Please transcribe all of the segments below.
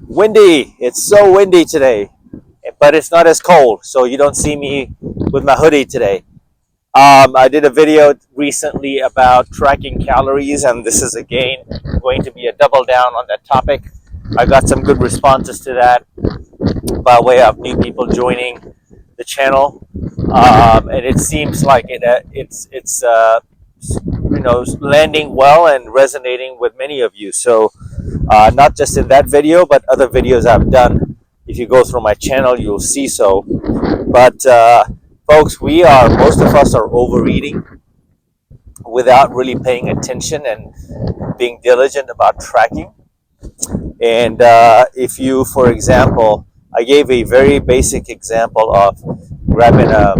Windy. It's so windy today, but it's not as cold, so you don't see me with my hoodie today. I did a video recently about tracking calories, and this is again going to be a double down on that topic. I got some good responses to that by way of new people joining the channel, and it seems like it's landing well and resonating with many of you. So not just in that video, but other videos I've done. If you go through my channel, you'll see so. But folks, most of us are overeating without really paying attention and being diligent about tracking. And if you, for example, I gave a very basic example of grabbing a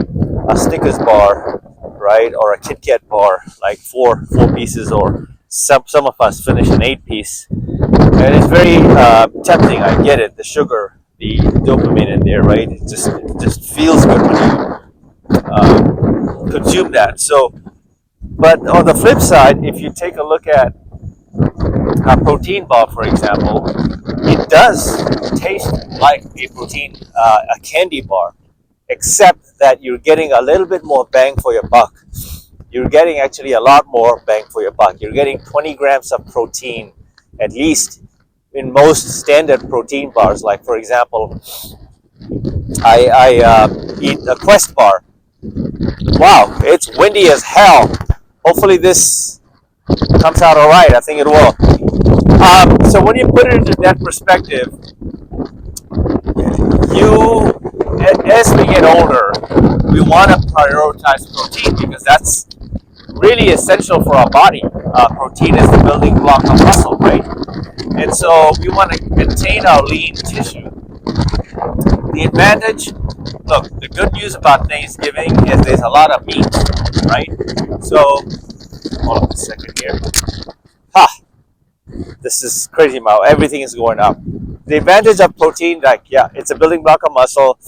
Snickers bar, right, or a Kit Kat bar, like four pieces, or some of us finish an 8-piece, and it's very tempting. I get it, the sugar, the dopamine in there, right? It just feels good when you consume that. So, but on the flip side, if you take a look at a protein bar, for example, it does taste like a candy bar, except that you're getting a little bit more bang for your buck. You're getting actually a lot more bang for your buck. You're getting 20 grams of protein, at least in most standard protein bars. Like, for example, I eat a Quest bar. Wow, it's windy as hell. Hopefully this comes out all right. I think it will. So when you put it into that perspective, as we get older, we want to prioritize protein because that's really essential for our body. Protein is the building block of muscle, right? And so we want to maintain our lean tissue. The advantage, look, the good news about Thanksgiving is there's a lot of meat, right? So, hold on a second here. This is crazy, Mao. Everything is going up. The advantage of protein, it's a building block of muscle.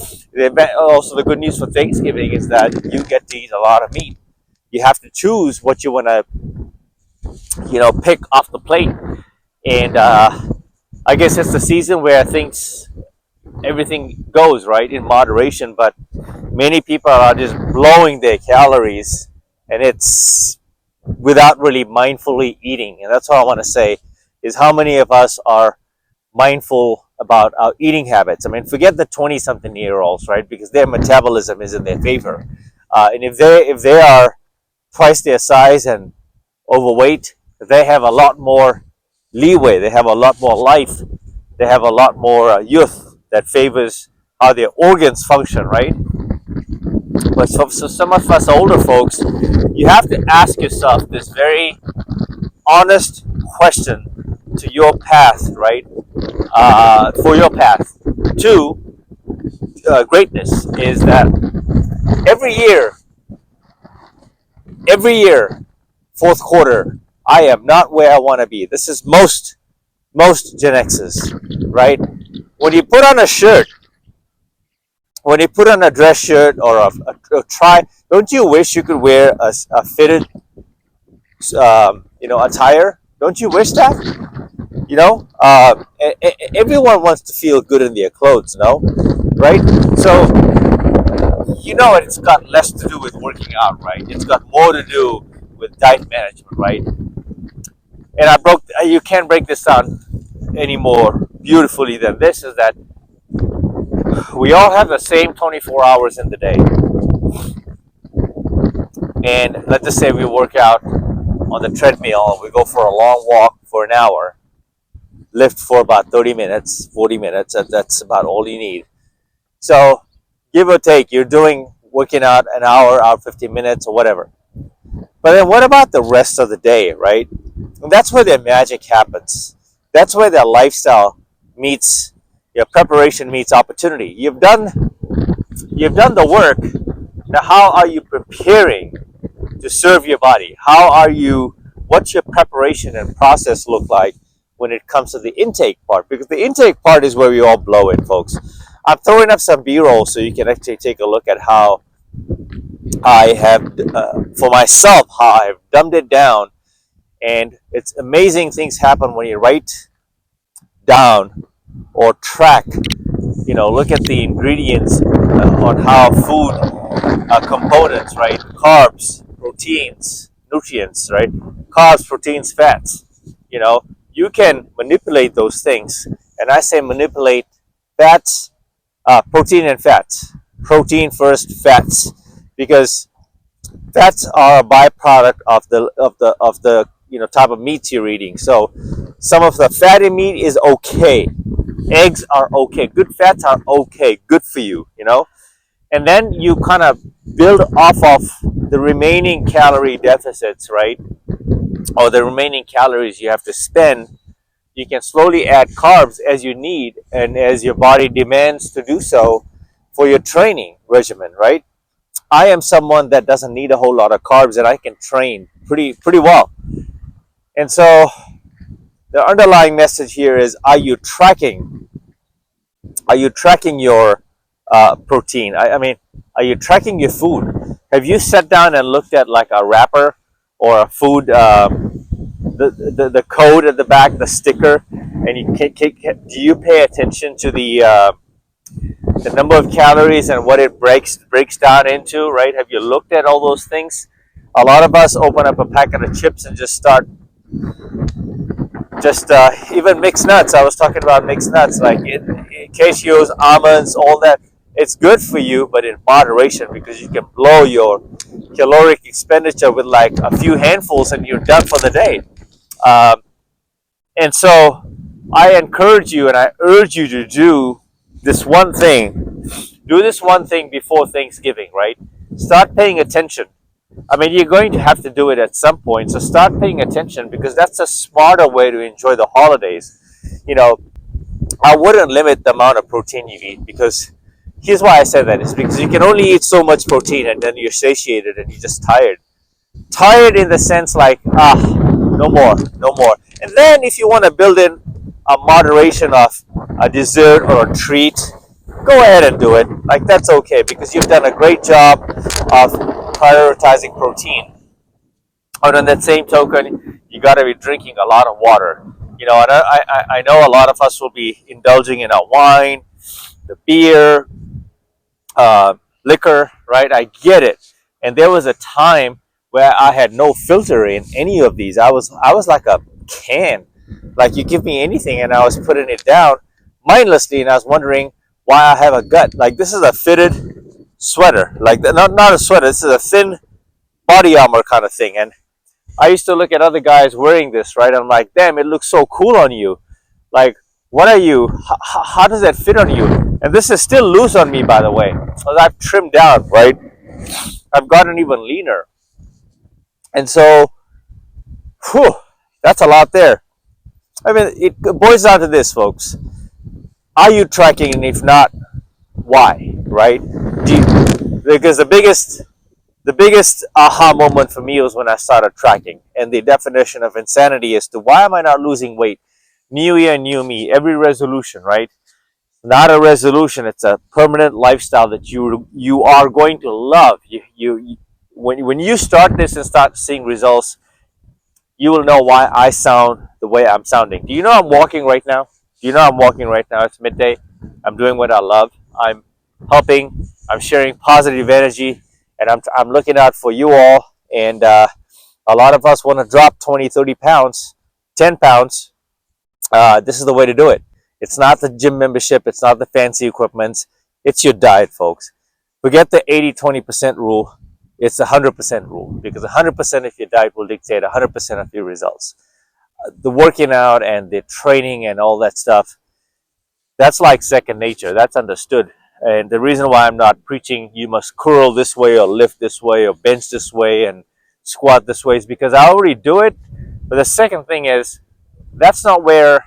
Also, the good news for Thanksgiving is that you get to eat a lot of meat. You have to choose what you want to, pick off the plate. And I guess it's the season where everything goes, right, in moderation. But many people are just blowing their calories, and it's without really mindfully eating. And that's all I want to say is how many of us are mindful about our eating habits. I mean, forget the 20-something-year-olds, right? Because their metabolism is in their favor. And if they are twice their size and overweight, they have a lot more leeway. They have a lot more life. They have a lot more youth that favors how their organs function, right? But so some of us older folks, you have to ask yourself this very honest question to your path, right? For your path to greatness is that every year, fourth quarter, I am not where I want to be. This is most Gen X's, right? When you put on a shirt, when you put on a dress shirt or a try, don't you wish you could wear a fitted, attire? Don't you wish that? Everyone wants to feel good in their clothes, no? Right? So, it's got less to do with working out, right? It's got more to do with diet management, right? And you can't break this down any more beautifully than this, is that we all have the same 24 hours in the day. And let's just say we work out on the treadmill, we go for a long walk for an hour, lift for about 30 minutes, 40 minutes, that's about all you need. So, give or take, you're working out an hour, 15 minutes, or whatever. But then what about the rest of the day, right? And that's where their magic happens. That's where their lifestyle meets, your preparation meets opportunity. You've done the work. Now, how are you preparing to serve your body? What's your preparation and process look like when it comes to the intake part? Because the intake part is where we all blow it, folks. I'm throwing up some B-roll so you can actually take a look at how I have, for myself, how I've dumbed it down. And it's amazing things happen when you write down or track, look at the ingredients on how food components, right? Carbs, proteins, nutrients, right? Carbs, proteins, fats. You can manipulate those things. And I say manipulate fats, protein and fats. Protein first, fats, because fats are a byproduct of the type of meats you're eating. So some of the fatty meat is okay. Eggs are okay. Good fats are okay. Good for you. And then you kind of build off of the remaining calorie deficits, right? Or the remaining calories you have to spend. You can slowly add carbs as you need and as your body demands to do so for your training regimen, right? I am someone that doesn't need a whole lot of carbs and I can train pretty well. And so the underlying message here is: Are you tracking? Are you tracking your protein? I mean, are you tracking your food? Have you sat down and looked at like a wrapper or a food, the code at the back, the sticker, and do you pay attention to the number of calories and what it breaks down into? Right? Have you looked at all those things? A lot of us open up a packet of chips and just start even mixed nuts. I was talking about mixed nuts, like cashews, almonds, all that. It's good for you, but in moderation, because you can blow your caloric expenditure with like a few handfuls and you're done for the day. Um, and so I encourage you and I urge you to do this one thing. Do this one thing before Thanksgiving, right? Start paying attention. I mean, you're going to have to do it at some point, so start paying attention, because that's a smarter way to enjoy the holidays. You know, I wouldn't limit the amount of protein you eat, because here's why I said that is because you can only eat so much protein and then you're satiated and you're just tired. Tired in the sense like, no more, no more. And then if you want to build in a moderation of a dessert or a treat, go ahead and do it. Like, that's okay, because you've done a great job of prioritizing protein. But on that same token, you got to be drinking a lot of water. And I know a lot of us will be indulging in our wine, the beer, liquor, right? I get it. And there was a time where I had no filter in any of these. I was like a can. Like, you give me anything and I was putting it down mindlessly, and I was wondering why I have a gut. Like, this is a fitted sweater. Like, not a sweater, this is a thin body armor kind of thing. And I used to look at other guys wearing this, right? I'm like, damn, it looks so cool on you. Like, what are you? How does that fit on you? And this is still loose on me, by the way. As I've trimmed down, right? I've gotten even leaner. And so, that's a lot there. I mean, it boils down to this, folks. Are you tracking? And if not, why? Right? Because the biggest aha moment for me was when I started tracking. And the definition of insanity is to, why am I not losing weight? New year, new me. Every resolution, right? Not a resolution. It's a permanent lifestyle that you are going to love. When you start this and start seeing results, you will know why I sound the way I'm sounding. Do you know I'm walking right now? Do you know I'm walking right now? It's midday. I'm doing what I love. I'm helping. I'm sharing positive energy, and I'm looking out for you all. And a lot of us want to drop 20, 30 pounds, 10 pounds. This is the way to do it. It's not the gym membership. It's not the fancy equipment. It's your diet, folks. Forget the 80-20% rule. It's the 100% rule, because 100% of your diet will dictate 100% of your results. The working out and the training and all that stuff, that's like second nature. That's understood. And the reason why I'm not preaching you must curl this way or lift this way or bench this way and squat this way is because I already do it. But the second thing is, that's not where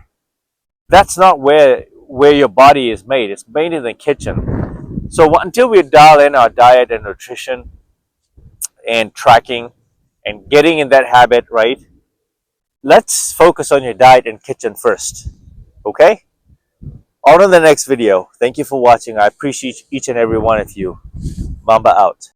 your body is made. It's made in the kitchen. So until we dial in our diet and nutrition and tracking and getting in that habit, right? Let's focus on your diet and kitchen first. Okay? On to the next video. Thank you for watching. I appreciate each and every one of you. Mamba out.